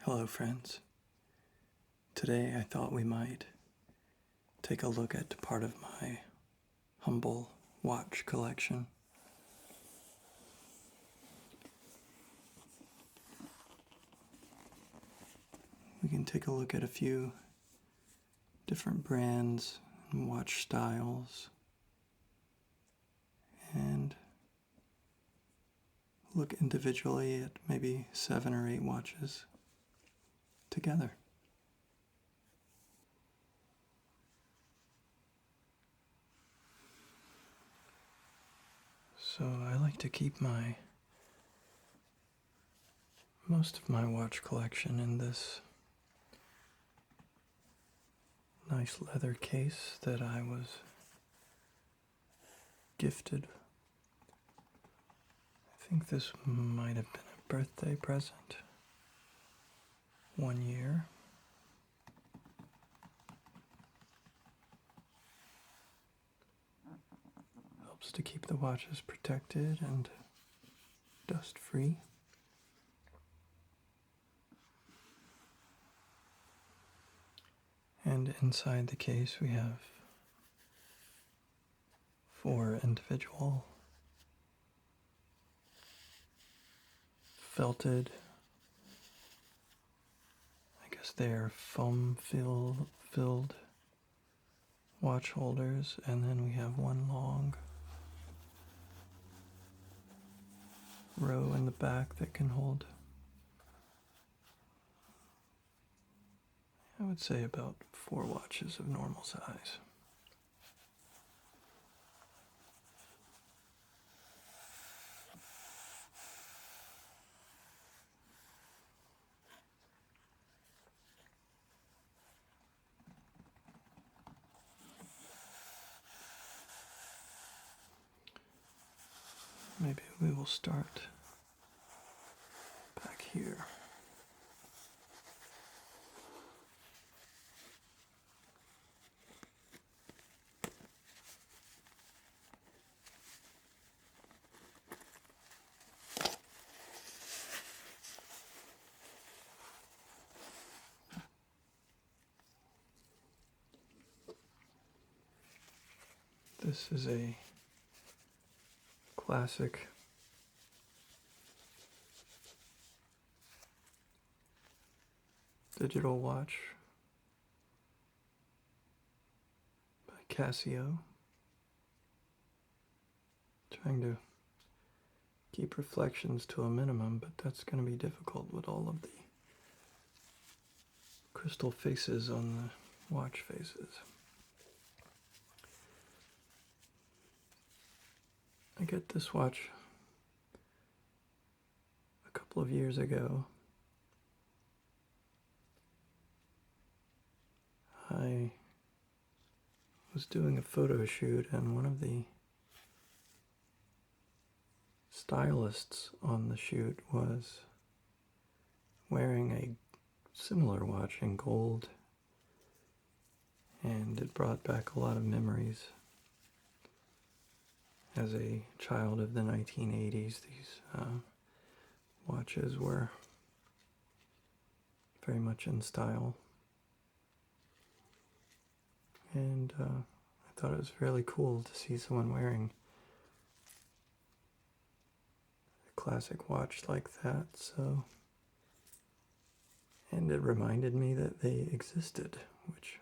Hello friends. Today I thought we might take a look at part of my humble watch collection. We can take a look at a few different brands and watch styles and look individually at maybe 7 or 8 watches together. So I like to keep most of my watch collection in this nice leather case that I was gifted. I think this might have been a birthday present. 1 year. Helps to keep the watches protected and dust free. And inside the case we have 4 individual felted, I guess they're foam filled watch holders, and then we have one long row in the back that can hold, I would say, about 4 watches of normal size. Maybe we will start back here. This is a classic digital watch by Casio. Trying to keep reflections to a minimum, but that's going to be difficult with all of the crystal faces on the watch faces. I got this watch a couple of years ago. I was doing a photo shoot, and one of the stylists on the shoot was wearing a similar watch in gold, and it brought back a lot of memories. As a child of the 1980s, these watches were very much in style. And I thought it was really cool to see someone wearing a classic watch like that. And it reminded me that they existed, which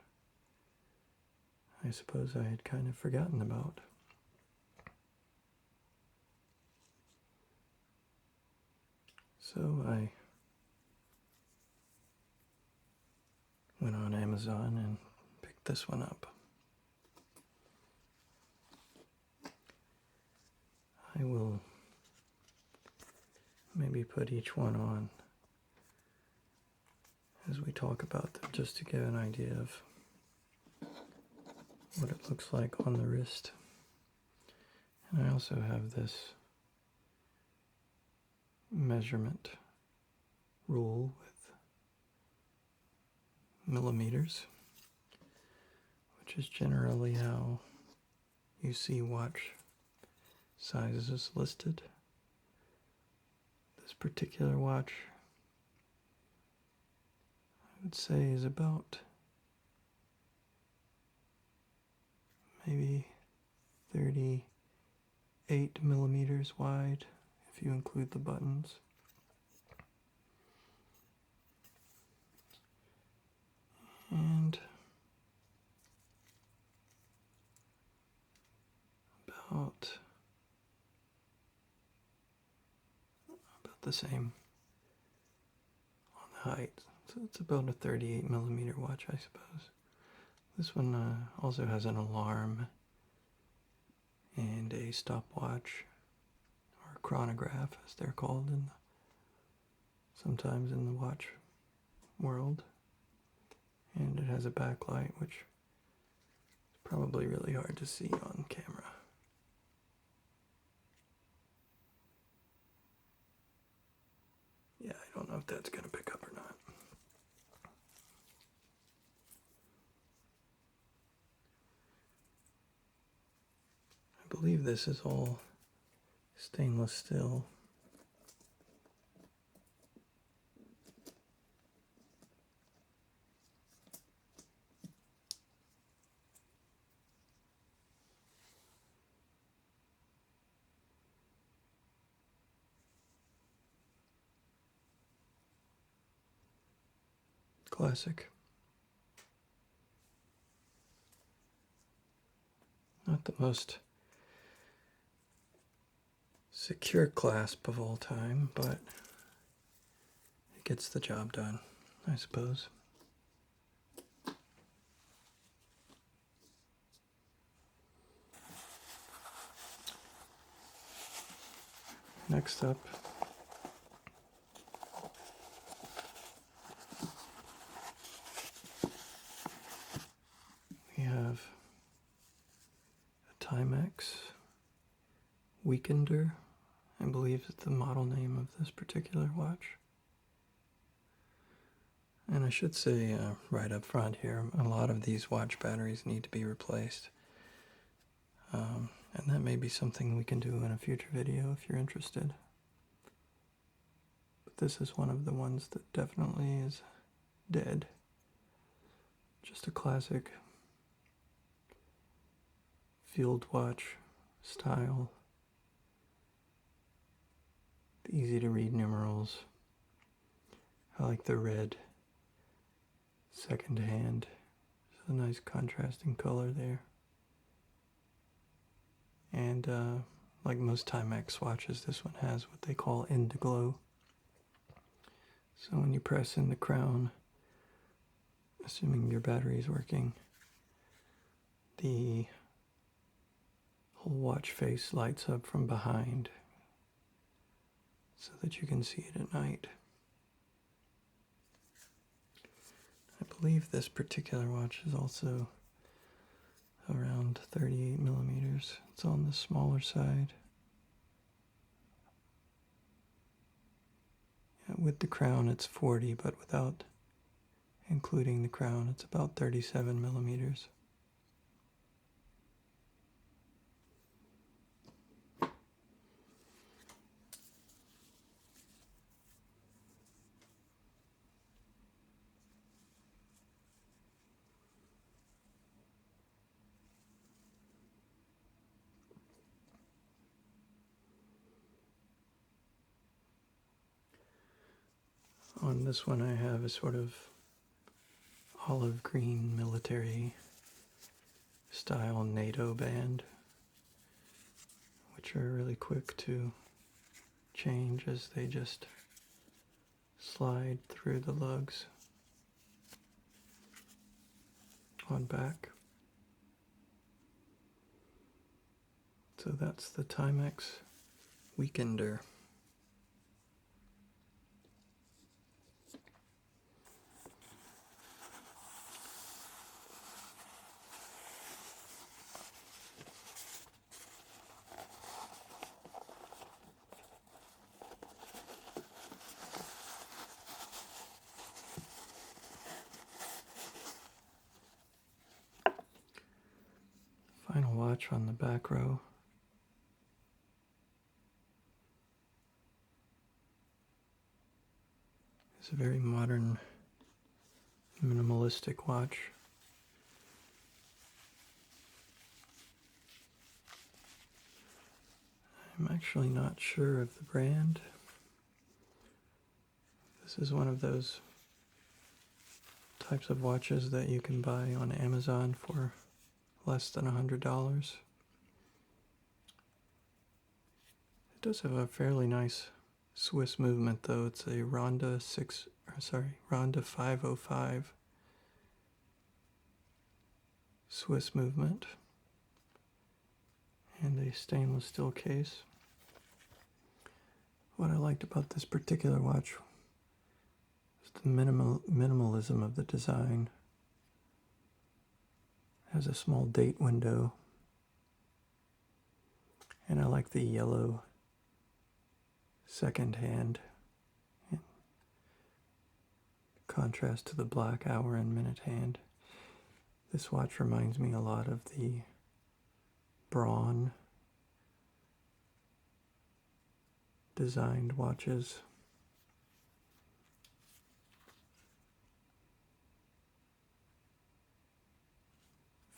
I suppose I had kind of forgotten about. So I went on Amazon and picked this one up. I will maybe put each one on as we talk about them, just to give an idea of what it looks like on the wrist. And I also have this measurement rule with millimeters, which is generally how you see watch sizes listed. This particular watch would say is about maybe 38 millimeters wide if you include the buttons. And about the same on the height. So it's about a 38 millimeter watch, I suppose. This one also has an alarm and a stopwatch, or chronograph as they're called sometimes in the watch world. And it has a backlight, which is probably really hard to see on camera. Yeah, I don't know if that's going to pick up or not. I believe this is all stainless steel. Classic. Not the most secure clasp of all time, but it gets the job done, I suppose. Next up, we have a Timex Weekender, I believe is the model name of this particular watch. And I should say right up front here, a lot of these watch batteries need to be replaced. And that may be something we can do in a future video if you're interested. But this is one of the ones that definitely is dead. Just a classic field watch style. Easy to read numerals. I like the red second hand. It's a nice contrasting color there. And like most Timex watches, this one has what they call Indiglow. So when you press in the crown, assuming your battery is working, the whole watch face lights up from behind so that you can see it at night. I believe this particular watch is also around 38 millimeters. It's on the smaller side. Yeah, with the crown it's 40, but without including the crown it's about 37 millimeters. On this one I have a sort of olive green military style NATO band, which are really quick to change as they just slide through the lugs on back. So that's the Timex Weekender. Final watch on the back row. It's a very modern minimalistic watch. I'm actually not sure of the brand. This is one of those types of watches that you can buy on Amazon for less than $100. It does have a fairly nice Swiss movement though. It's a Ronda 505 Swiss movement and a stainless steel case. What I liked about this particular watch was the minimalism of the design. It has a small date window, and I like the yellow second hand in contrast to the black hour and minute hand. This watch reminds me a lot of the Braun designed watches.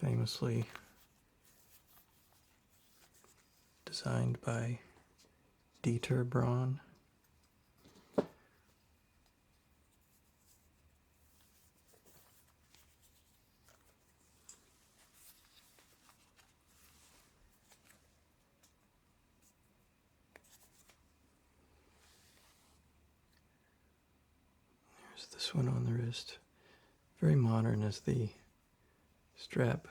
Famously designed by Dieter Braun. There's this one on the wrist. Very modern as the strap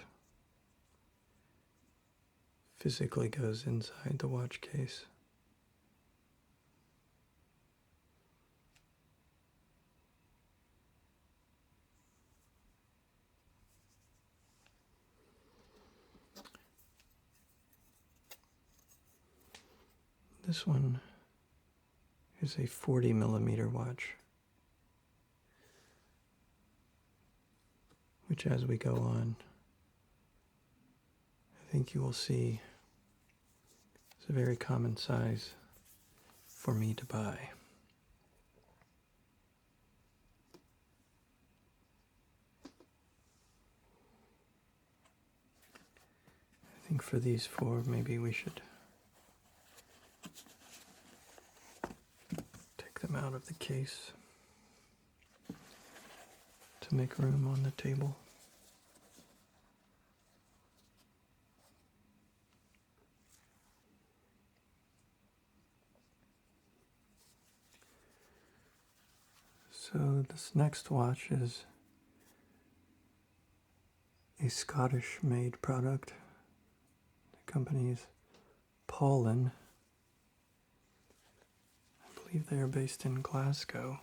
physically goes inside the watch case. This one is a 40mm watch, which as we go on, I think you will see is a very common size for me to buy. I think for these four, maybe we should take them out of the case to make room on the table. So this next watch is a Scottish-made product. The company is Paulin. I believe they are based in Glasgow.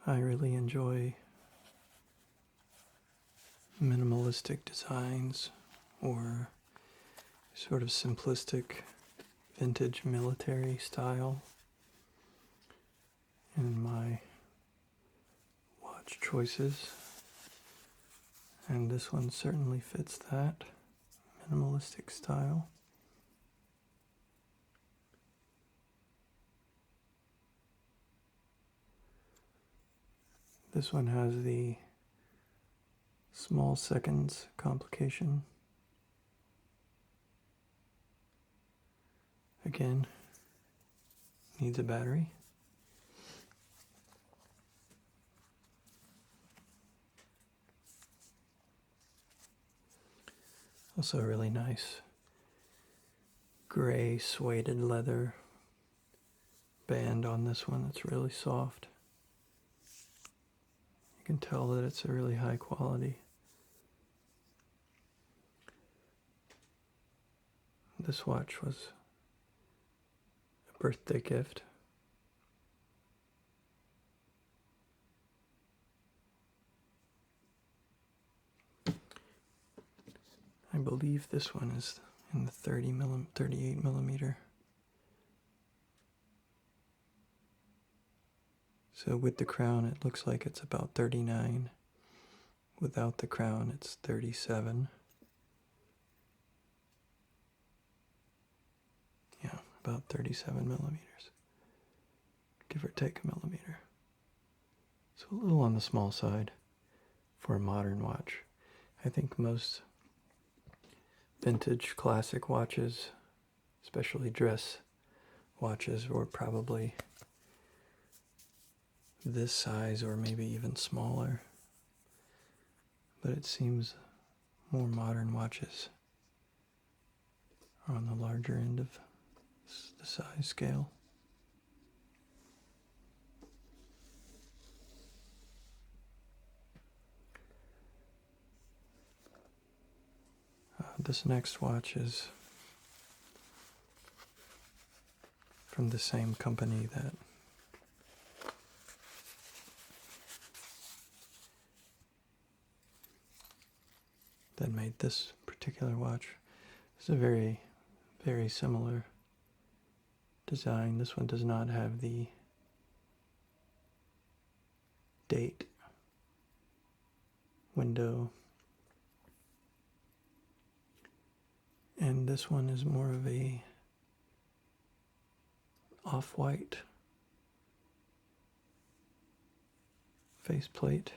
I really enjoy minimalistic designs or sort of simplistic vintage military style in my watch choices, and this one certainly fits that minimalistic style. This one has the small seconds complication. Again, needs a battery. Also a really nice gray suede leather band on this one that's really soft. You can tell that it's a really high quality. This watch was a birthday gift. I believe this one is in the 38 millimeter. So with the crown, it looks like it's about 39. without the crown, it's 37. Yeah, about 37 millimeters, give or take a millimeter. So a little on the small side for a modern watch. I think most vintage classic watches, especially dress watches, were probably this size or maybe even smaller. But it seems more modern watches are on the larger end of the size scale. This next watch is from the same company that made this particular watch. It's a very, very similar design. This one does not have the date window, and this one is more of a off-white faceplate.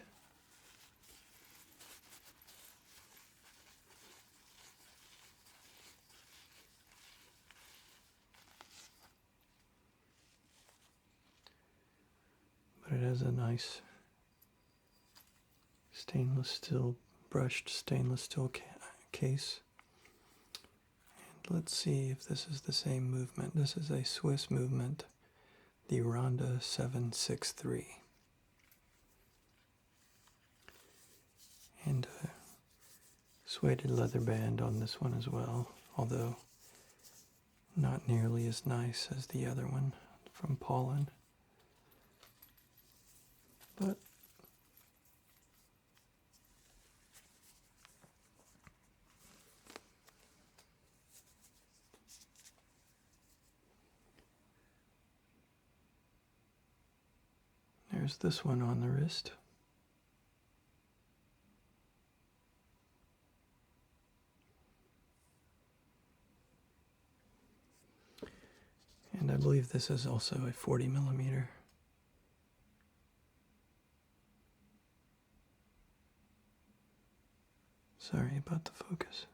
But it has a nice stainless steel, brushed stainless steel case. And let's see if this is the same movement. This is a Swiss movement, the Ronda 763. And a suede leather band on this one as well, although not nearly as nice as the other one from Paulin. But there's this one on the wrist. And I believe this is also a 40 millimeter. Sorry about the focus.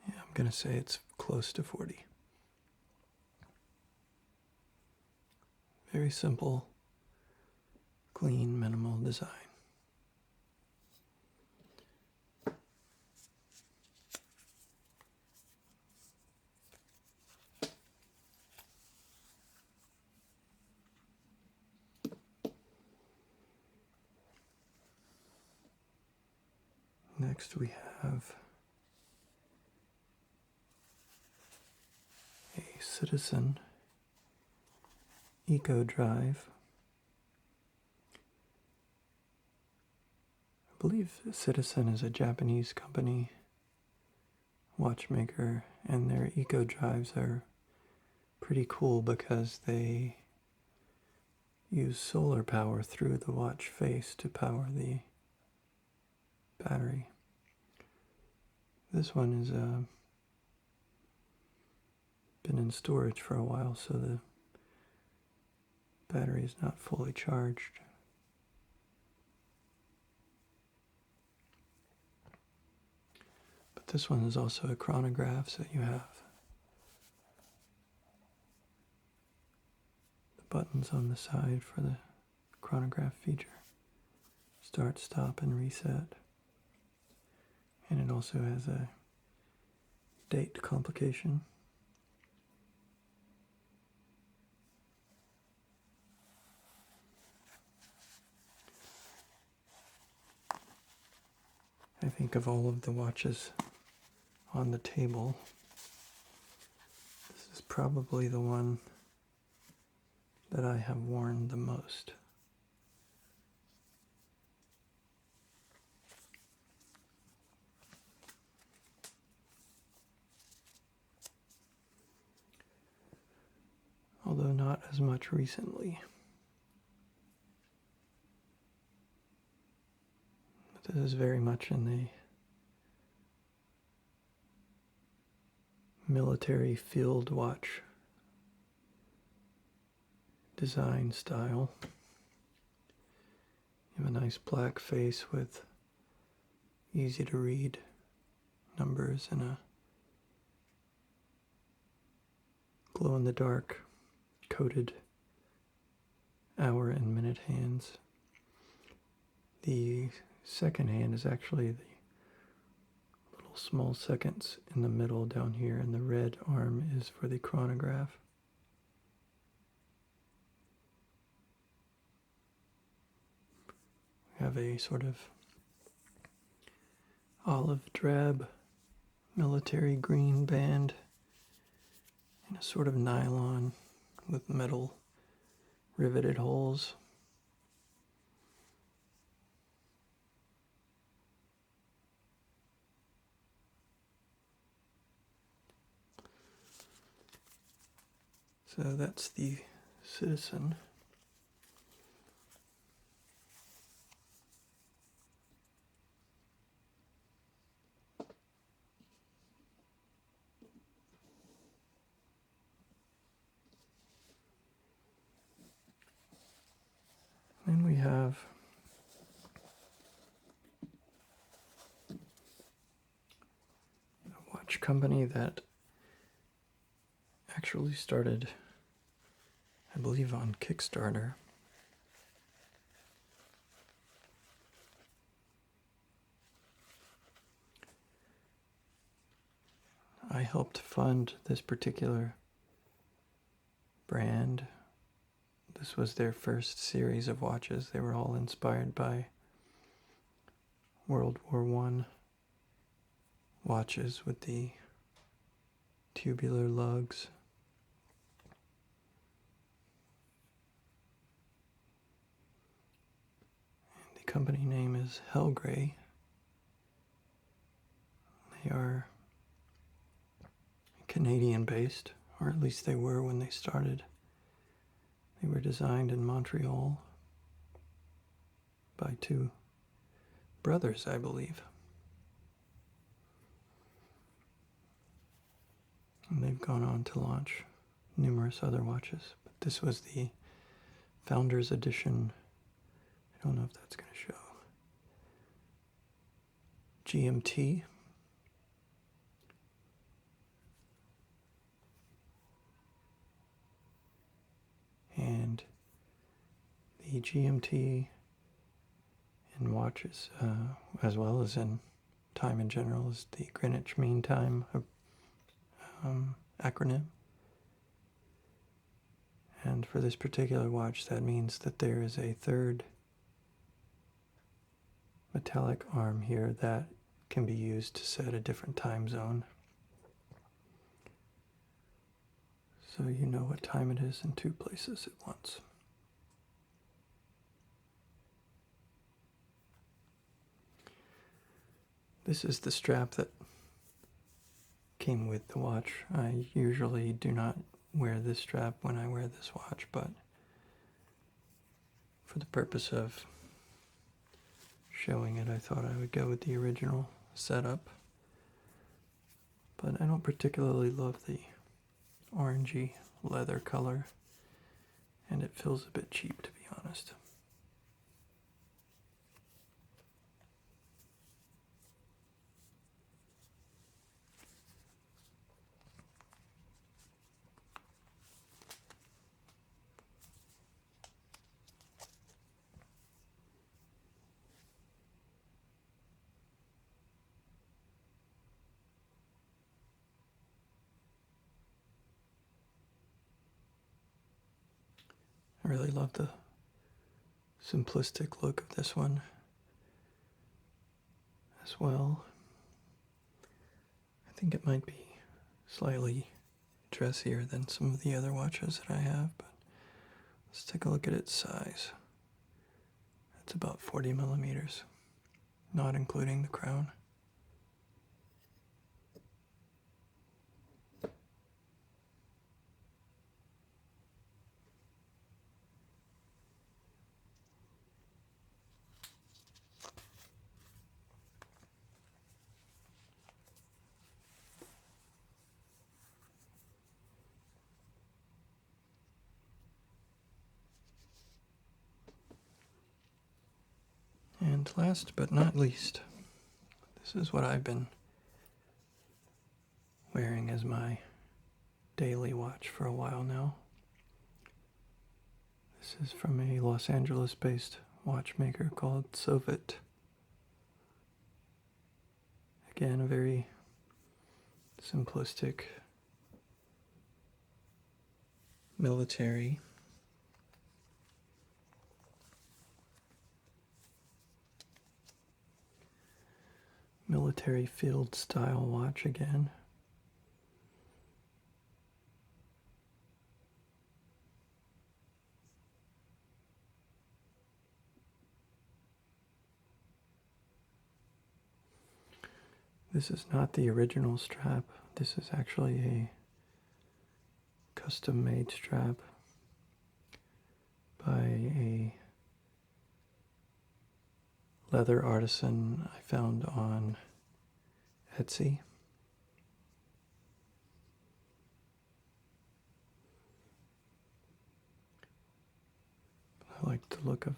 Yeah, I'm gonna say it's close to 40. Very simple, clean, minimal design. Next we have a Citizen Eco Drive. I believe Citizen is a Japanese company, watchmaker, and their Eco Drives are pretty cool because they use solar power through the watch face to power the battery. This one is been in storage for a while, so the battery is not fully charged. But this one is also a chronograph, so you have the buttons on the side for the chronograph feature. Start, stop, and reset. And it also has a date complication. I think of all of the watches on the table, this is probably the one that I have worn the most. Although not as much recently. This is very much in the military field watch design style. You have a nice black face with easy to read numbers and a glow in the dark coated hour and minute hands. The second hand is actually the little small seconds in the middle down here, and the red arm is for the chronograph. We have a sort of olive drab military green band and a sort of nylon with metal riveted holes. So that's the Citizen. Then we have a watch company that actually started, I believe, on Kickstarter. I helped fund this particular brand. This was their first series of watches. They were all inspired by World War I watches with the tubular lugs. And the company name is Helgray. They are Canadian based, or at least they were when they started. They were designed in Montreal by two brothers, I believe. And they've gone on to launch numerous other watches. But this was the Founders Edition. I don't know if that's going to show. GMT. And the GMT in watches, as well as in time in general, is the Greenwich Mean Time acronym. And for this particular watch, that means that there is a third metallic arm here that can be used to set a different time zone. So you know what time it is in two places at once. This is the strap that came with the watch. I usually do not wear this strap when I wear this watch, but for the purpose of showing it, I thought I would go with the original setup. But I don't particularly love the orangey leather color, and it feels a bit cheap, to be honest. I really love the simplistic look of this one as well. I think it might be slightly dressier than some of the other watches that I have, but let's take a look at its size. It's about 40 millimeters, not including the crown. And last but not least, this is what I've been wearing as my daily watch for a while now. This is from a Los Angeles-based watchmaker called Tsovet. Again, a very simplistic military field style watch again. This is not the original strap. This is actually a custom-made strap by a leather artisan I found on Etsy. I like the look of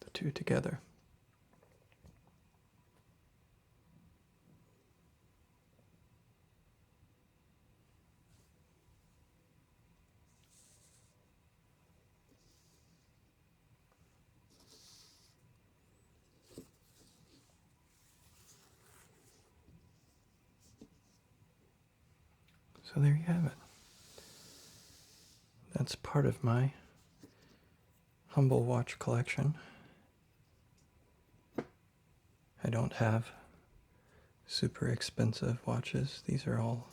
the two together. So there you have it. That's part of my humble watch collection. I don't have super expensive watches. These are all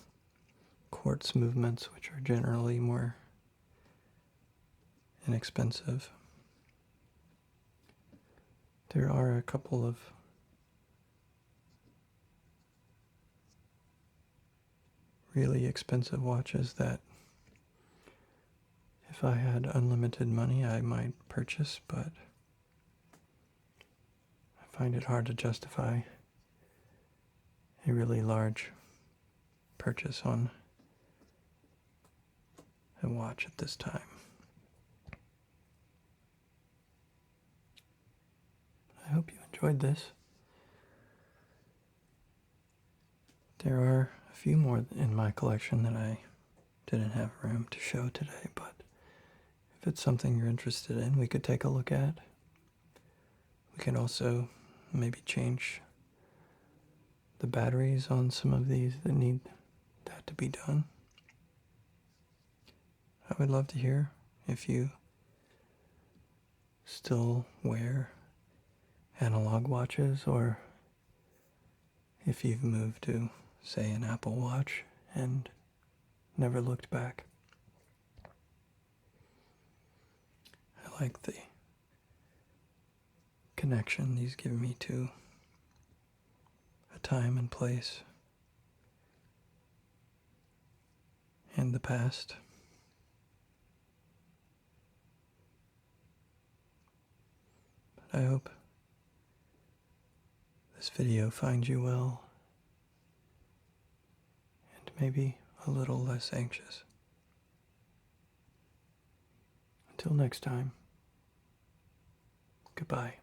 quartz movements, which are generally more inexpensive. There are a couple of really expensive watches that if I had unlimited money I might purchase, but I find it hard to justify a really large purchase on a watch at this time. I hope you enjoyed this. There are a few more in my collection that I didn't have room to show today, but if it's something you're interested in, we could take a look at. We could also maybe change the batteries on some of these that need that to be done. I would love to hear if you still wear analog watches or if you've moved to, say, an Apple Watch and never looked back. I like the connection these give me to a time and place and the past. But I hope this video finds you well and maybe a little less anxious. Until next time, goodbye.